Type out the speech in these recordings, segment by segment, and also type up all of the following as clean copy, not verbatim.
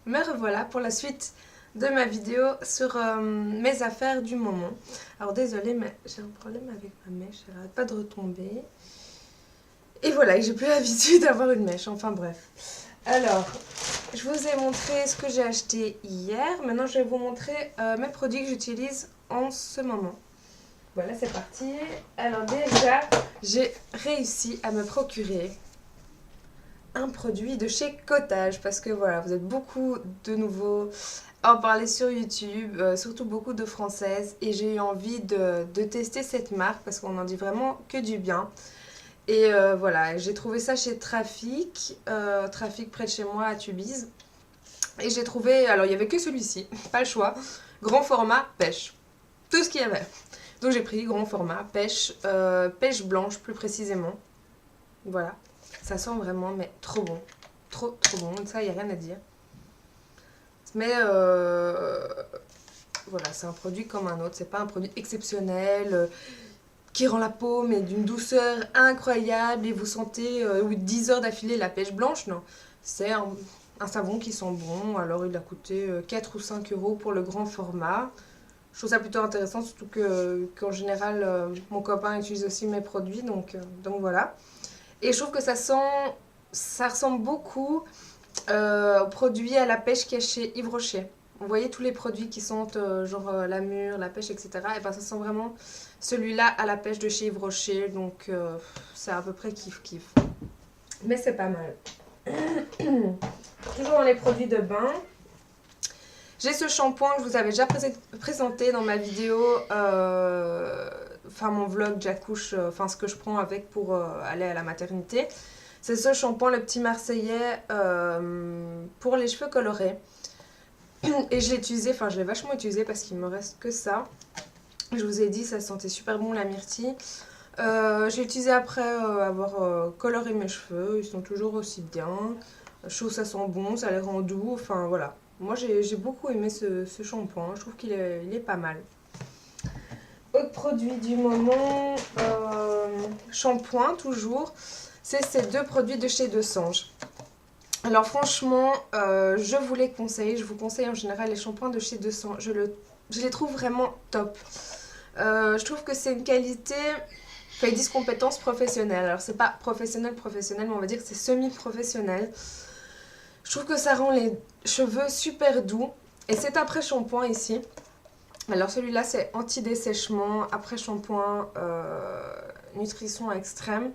Me revoilà pour la suite de ma vidéo sur mes affaires du moment. Alors désolée, mais j'ai un problème avec ma mèche, elle arrête pas de retomber. Et voilà, j'ai plus l'habitude d'avoir une mèche, enfin bref. Alors, je vous ai montré ce que j'ai acheté hier. Maintenant, je vais vous montrer mes produits que j'utilise en ce moment. Voilà, c'est parti. Alors déjà, j'ai réussi à me procurer un produit de chez Cottage parce que voilà, vous êtes beaucoup de nouveaux à en parler sur YouTube, surtout beaucoup de françaises, et j'ai eu envie de tester cette marque parce qu'on en dit vraiment que du bien. Et voilà, j'ai trouvé ça chez Trafic, Trafic près de chez moi à Tubize. Et j'ai trouvé, alors il y avait que celui-ci, pas le choix, grand format pêche, tout ce qu'il y avait. Donc j'ai pris grand format pêche, pêche blanche plus précisément. Voilà, ça sent vraiment mais trop bon, trop bon, ça il n'y a rien à dire. Mais voilà, c'est un produit comme un autre, c'est pas un produit exceptionnel qui rend la peau mais d'une douceur incroyable et vous sentez 10 heures d'affilée la pêche blanche, non. C'est un savon qui sent bon, alors il a coûté 4 ou 5 euros pour le grand format. Je trouve ça plutôt intéressant, surtout qu'en général, mon copain utilise aussi mes produits, donc voilà. Et je trouve que ça ressemble beaucoup aux produits à la pêche qu'il y a chez Yves Rocher. Vous voyez tous les produits qui sentent genre la mûre, la pêche, etc. Et ben ça sent vraiment celui-là à la pêche de chez Yves Rocher, donc c'est à peu près kiff kiff. Mais c'est pas mal. Toujours dans les produits de bain. J'ai ce shampoing que je vous avais déjà présenté dans ma vidéo, enfin mon vlog j'accouche, enfin ce que je prends avec pour aller à la maternité. C'est ce shampoing, le petit Marseillais, pour les cheveux colorés. Et je l'ai utilisé, enfin je l'ai vachement utilisé parce qu'il me reste que ça. Je vous ai dit, ça sentait super bon la myrtille. Je l'ai utilisé après avoir coloré mes cheveux, ils sont toujours aussi bien. Je trouve que ça sent bon, ça les rend doux, enfin voilà. Moi j'ai beaucoup aimé ce shampoing, je trouve il est pas mal. Autre produit du moment, shampoing toujours, c'est ces deux produits de chez Desange. Alors franchement, je vous les conseille, je vous conseille en général les shampoings de chez Desange, je les trouve vraiment top. Je trouve que c'est une qualité, enfin ils disent compétence professionnelle, alors c'est pas professionnel mais on va dire que c'est semi-professionnel. Je trouve que ça rend les cheveux super doux, et c'est après shampoing ici. Alors celui-là c'est anti-dessèchement, après shampoing, nutrition extrême.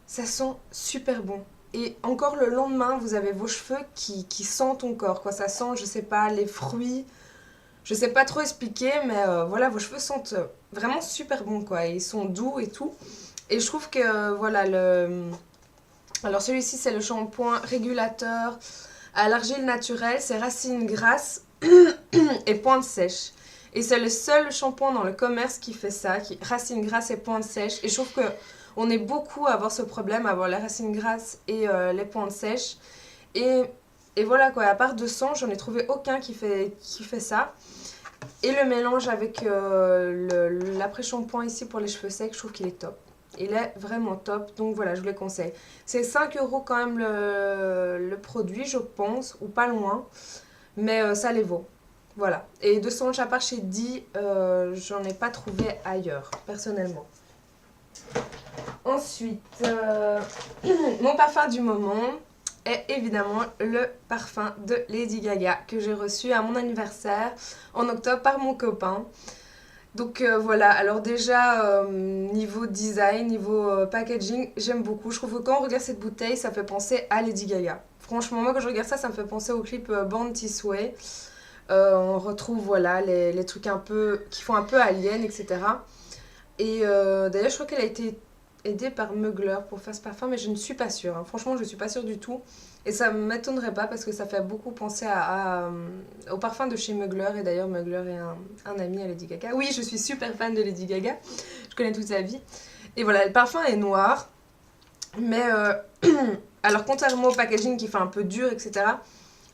Ça sent super bon. Et encore le lendemain, vous avez vos cheveux qui sentent encore, quoi. Ça sent, je sais pas, les fruits. Je sais pas trop expliquer, mais voilà, vos cheveux sentent vraiment super bon, quoi. Ils sont doux et tout. Et je trouve que, voilà, alors celui-ci, c'est le shampoing régulateur à l'argile naturelle. C'est racine grasse et pointe sèche. Et c'est le seul shampoing dans le commerce qui fait ça, qui racine grasse et pointe sèche. Et je trouve que on est beaucoup à avoir ce problème, à avoir les racines grasses et les pointes sèches. Et, et voilà quoi, à part de sang, j'en ai trouvé aucun qui fait ça. Et le mélange avec l'après-shampoing ici pour les cheveux secs, je trouve qu'il est top. Il est vraiment top, donc voilà, je vous le conseille. C'est 5 euros quand même le produit, je pense, ou pas loin. Mais ça les vaut. Voilà. Et de son à part chez Di, j'en ai pas trouvé ailleurs, personnellement. Ensuite, mon parfum du moment est évidemment le parfum de Lady Gaga que j'ai reçu à mon anniversaire en octobre par mon copain. Donc voilà, alors déjà niveau design, niveau packaging, j'aime beaucoup. Je trouve que quand on regarde cette bouteille, ça fait penser à Lady Gaga. Franchement, moi quand je regarde ça, ça me fait penser au clip Born This Way. On retrouve voilà les trucs un peu qui font un peu alien, etc. Et d'ailleurs, je crois qu'elle a été aidée par Mugler pour faire ce parfum, mais je ne suis pas sûre. Hein. Franchement, je ne suis pas sûre du tout. Et ça ne m'étonnerait pas parce que ça fait beaucoup penser au parfum de chez Mugler. Et d'ailleurs, Mugler est un ami à Lady Gaga. Oui, je suis super fan de Lady Gaga. Je connais toute sa vie. Et voilà, le parfum est noir. Mais alors, contrairement au packaging qui fait un peu dur, etc.,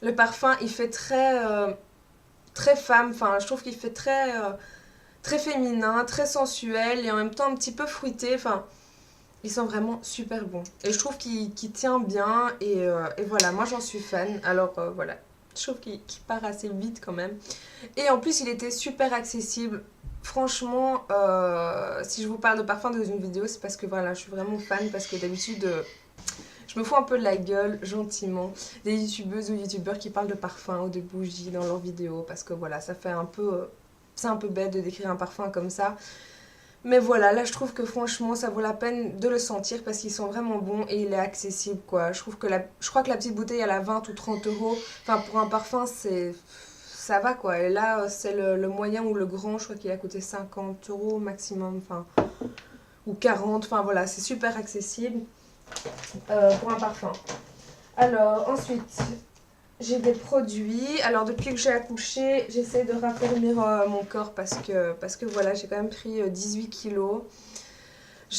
le parfum, il fait très femme. Enfin, je trouve qu'il fait très féminin, très sensuel et en même temps un petit peu fruité. Enfin, Ils sont vraiment super bons. Et je trouve qu'il tient bien. Et voilà, moi j'en suis fan. Alors voilà, je trouve qu'il part assez vite quand même. Et en plus, il était super accessible. Franchement, si je vous parle de parfum dans une vidéo, c'est parce que voilà, je suis vraiment fan. Parce que d'habitude, je me fous un peu de la gueule, gentiment, des youtubeuses ou youtubeurs qui parlent de parfum ou de bougies dans leurs vidéos. Parce que voilà, ça fait un peu. C'est un peu bête de décrire un parfum comme ça. Mais voilà, là je trouve que franchement ça vaut la peine de le sentir parce qu'ils sont vraiment bons et il est accessible quoi. Je crois que la petite bouteille elle a 20 ou 30 euros. Enfin pour un parfum ça va quoi. Et là c'est le moyen ou le grand, je crois qu'il a coûté 50 euros maximum. Enfin, ou 40, enfin voilà, c'est super accessible pour un parfum. Alors ensuite, j'ai des produits. Alors depuis que j'ai accouché, j'essaie de raffermir mon corps parce que voilà, j'ai quand même pris 18 kilos.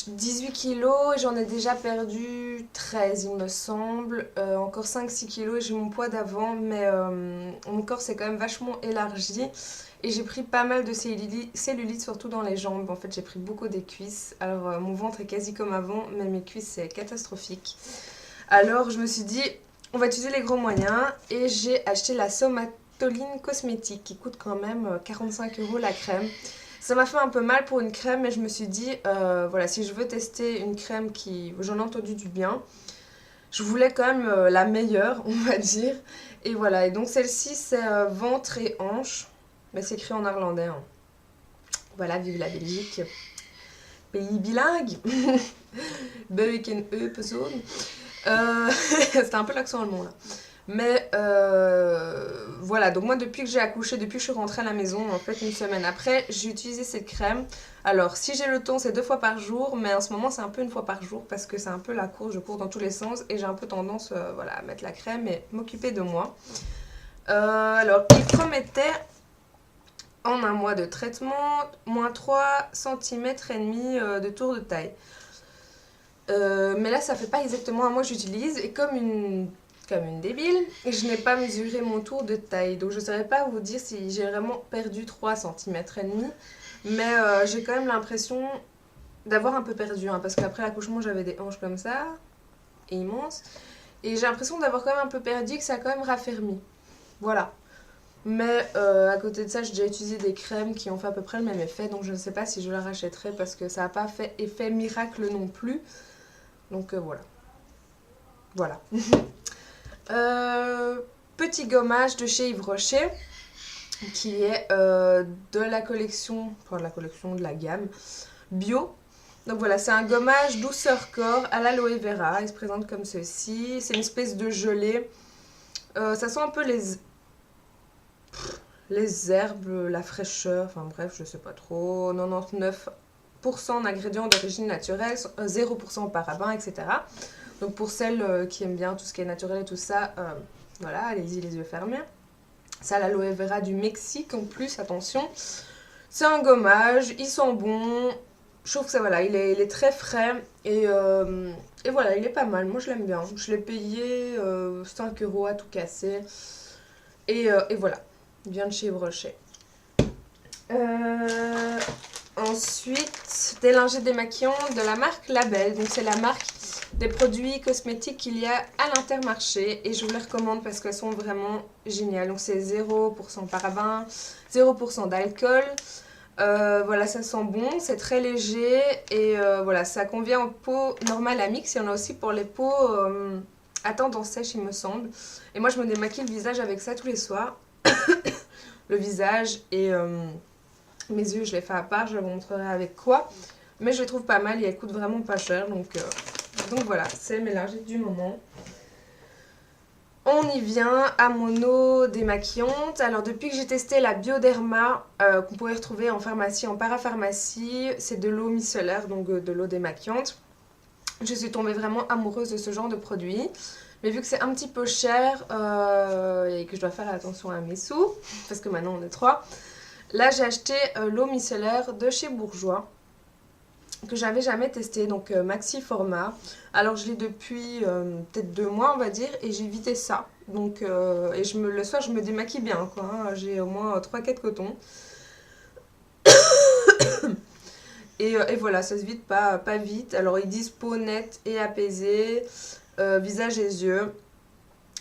18 kilos et j'en ai déjà perdu 13 il me semble. Encore 5-6 kilos et j'ai mon poids d'avant, mais mon corps s'est quand même vachement élargi. Et j'ai pris pas mal de cellulite, surtout dans les jambes. En fait, j'ai pris beaucoup des cuisses. Alors, mon ventre est quasi comme avant, mais mes cuisses, c'est catastrophique. Alors, je me suis dit, on va utiliser les gros moyens. Et j'ai acheté la Somatoline cosmétique, qui coûte quand même 45 euros la crème. Ça m'a fait un peu mal pour une crème, mais je me suis dit, voilà, si je veux tester une crème qui... J'en ai entendu du bien. Je voulais quand même la meilleure, on va dire. Et voilà, et donc celle-ci, c'est ventre et hanche. Mais c'est écrit en néerlandais. Hein. Voilà, vive la Belgique. Pays bilingue. Beuken E, persoon. C'était un peu l'accent allemand là. Mais voilà, donc moi depuis que j'ai accouché, depuis que je suis rentrée à la maison, en fait une semaine après, j'ai utilisé cette crème. Alors si j'ai le temps, c'est 2 fois par jour, mais en ce moment c'est un peu 1 fois par jour parce que c'est un peu la course, je cours dans tous les sens et j'ai un peu tendance voilà, à mettre la crème et m'occuper de moi. Alors il promettait en un mois de traitement, moins 3 cm et demi de tour de taille. Mais là ça fait pas exactement un mois que j'utilise et comme une débile, je n'ai pas mesuré mon tour de taille, donc je ne saurais pas vous dire si j'ai vraiment perdu 3 cm et demi, mais j'ai quand même l'impression d'avoir un peu perdu, hein, parce qu'après l'accouchement j'avais des hanches comme ça, et immenses, et j'ai l'impression d'avoir quand même un peu perdu, que ça a quand même raffermi, voilà. Mais à côté de ça, j'ai déjà utilisé des crèmes qui ont fait à peu près le même effet, donc je ne sais pas si je la rachèterai parce que ça n'a pas fait effet miracle non plus, donc voilà. Voilà. Petit gommage de chez Yves Rocher qui est de la collection, de la gamme bio. Donc voilà, c'est un gommage douceur corps à l'aloe vera. Il se présente comme ceci. C'est une espèce de gelée. Ça sent un peu les herbes, la fraîcheur, enfin bref, je sais pas trop. 99% d'ingrédients d'origine naturelle, 0% parabens, etc. Donc pour celles qui aiment bien tout ce qui est naturel et tout ça, voilà, allez-y les yeux fermés. Ça, l'aloe vera du Mexique en plus, attention. C'est un gommage, ils sont bons. Je trouve que ça, voilà, il est très frais et voilà, il est pas mal. Moi, je l'aime bien. Je l'ai payé 5 euros à tout casser. Et voilà, il vient de chez Yves Rocher. Ensuite, des lingettes démaquillantes de la marque Label. Donc, c'est la marque des produits cosmétiques qu'il y a à l'Intermarché et je vous les recommande parce qu'elles sont vraiment géniales. Donc c'est 0% parabens, 0% d'alcool. Voilà, ça sent bon, c'est très léger et voilà, ça convient aux peaux normales à mix. Il y en a aussi pour les peaux à tendance sèche, il me semble. Et moi, je me démaquille le visage avec ça tous les soirs. Le visage et mes yeux, je les fais à part, je vous montrerai avec quoi. Mais je les trouve pas mal et elles coûtent vraiment pas cher, donc voilà, c'est mes lingettes du moment. On y vient à mon eau démaquillante. Alors depuis que j'ai testé la Bioderma, qu'on pourrait retrouver en pharmacie, en parapharmacie, c'est de l'eau micellaire, donc de l'eau démaquillante. Je suis tombée vraiment amoureuse de ce genre de produit. Mais vu que c'est un petit peu cher et que je dois faire attention à mes sous, parce que maintenant on est 3, là j'ai acheté l'eau micellaire de chez Bourjois, que j'avais jamais testé, donc maxi format. Alors je l'ai depuis peut-être 2 mois on va dire et j'ai évité ça. Donc et le soir je me démaquille bien quoi, hein. J'ai au moins 3-4 cotons. Et voilà, ça se vide pas vite. Alors ils disent peau nette et apaisée, visage et yeux.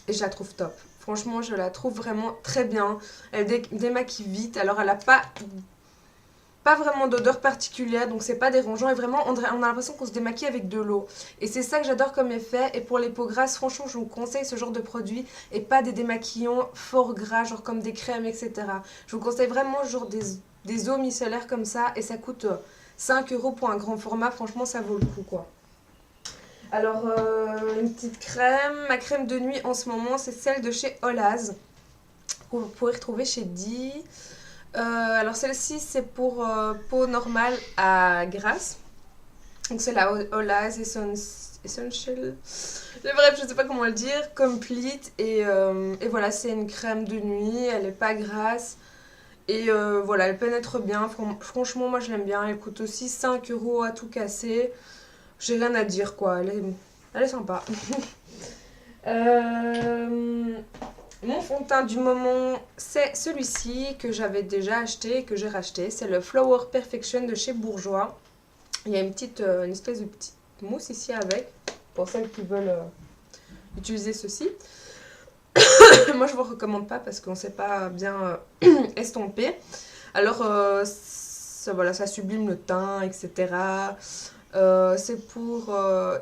Et je la trouve top. Franchement, je la trouve vraiment très bien. Elle démaquille vite. Alors elle a pas vraiment d'odeur particulière, donc c'est pas dérangeant. Et vraiment, on a l'impression qu'on se démaquille avec de l'eau. Et c'est ça que j'adore comme effet. Et pour les peaux grasses, franchement, je vous conseille ce genre de produit. Et pas des démaquillants fort gras, genre comme des crèmes, etc. Je vous conseille vraiment genre des eaux micellaires comme ça. Et ça coûte 5 € pour un grand format. Franchement, ça vaut le coup, quoi. Alors, une petite crème. Ma crème de nuit en ce moment, c'est celle de chez Olaz. Vous pourrez retrouver chez Di. Alors, celle-ci, c'est pour peau normale à grasse. Donc, c'est la Olaz Essential. Bref, je sais pas comment le dire. Complete. Et voilà, c'est une crème de nuit. Elle est pas grasse. Et voilà, elle pénètre bien. Franchement, moi, je l'aime bien. Elle coûte aussi 5 € à tout casser. J'ai rien à dire, quoi. Elle est sympa. Mon fond de teint du moment, c'est celui-ci que j'avais déjà acheté et que j'ai racheté. C'est le Flower Perfection de chez Bourjois. Il y a une espèce de petite mousse ici avec, pour celles qui veulent utiliser ceci. Moi, je ne vous recommande pas parce qu'on ne sait pas bien estomper. Alors, voilà, ça sublime le teint, etc. C'est pour...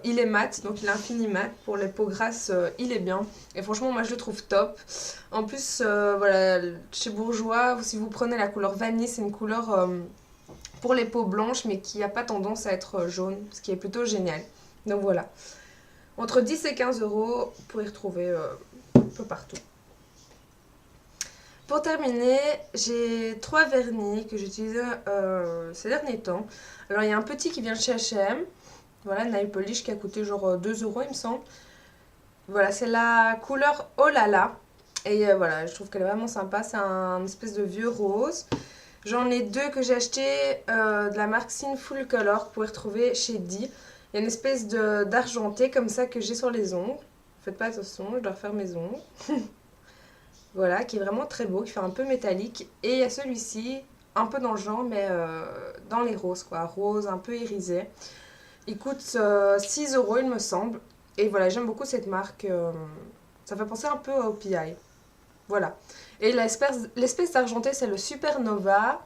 il est mat, donc il est infini mat. Pour les peaux grasses, il est bien. Et franchement, moi, je le trouve top. En plus, voilà, chez Bourjois, si vous prenez la couleur vanille, c'est une couleur pour les peaux blanches, mais qui n'a pas tendance à être jaune, ce qui est plutôt génial. Donc voilà. Entre 10 et 15 €, vous pouvez retrouver un peu partout. Pour terminer, j'ai 3 vernis que j'utilise ces derniers temps. Alors il y a un petit qui vient de chez H&M. Voilà, nail polish qui a coûté genre 2 € il me semble. Voilà, c'est la couleur Oh là là. Et voilà, je trouve qu'elle est vraiment sympa. C'est un espèce de vieux rose. J'en ai 2 que j'ai acheté de la marque Sinful Color que vous pouvez retrouver chez Di. Il y a une espèce d'argenté comme ça que j'ai sur les ongles. Faites pas attention, je dois refaire mes ongles. Voilà, qui est vraiment très beau, qui fait un peu métallique. Et il y a celui-ci, un peu dans le genre, mais dans les roses, quoi. Rose, un peu irisé. Il coûte 6 € il me semble. Et voilà, j'aime beaucoup cette marque. Ça fait penser un peu au PI. Voilà. Et l'espèce d'argenté, c'est le Supernova.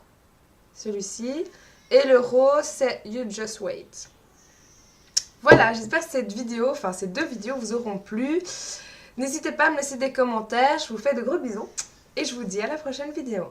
Celui-ci. Et le rose, c'est You Just Wait. Voilà, j'espère que ces 2 vidéos vous auront plu. N'hésitez pas à me laisser des commentaires. Je vous fais de gros bisous. Et je vous dis à la prochaine vidéo.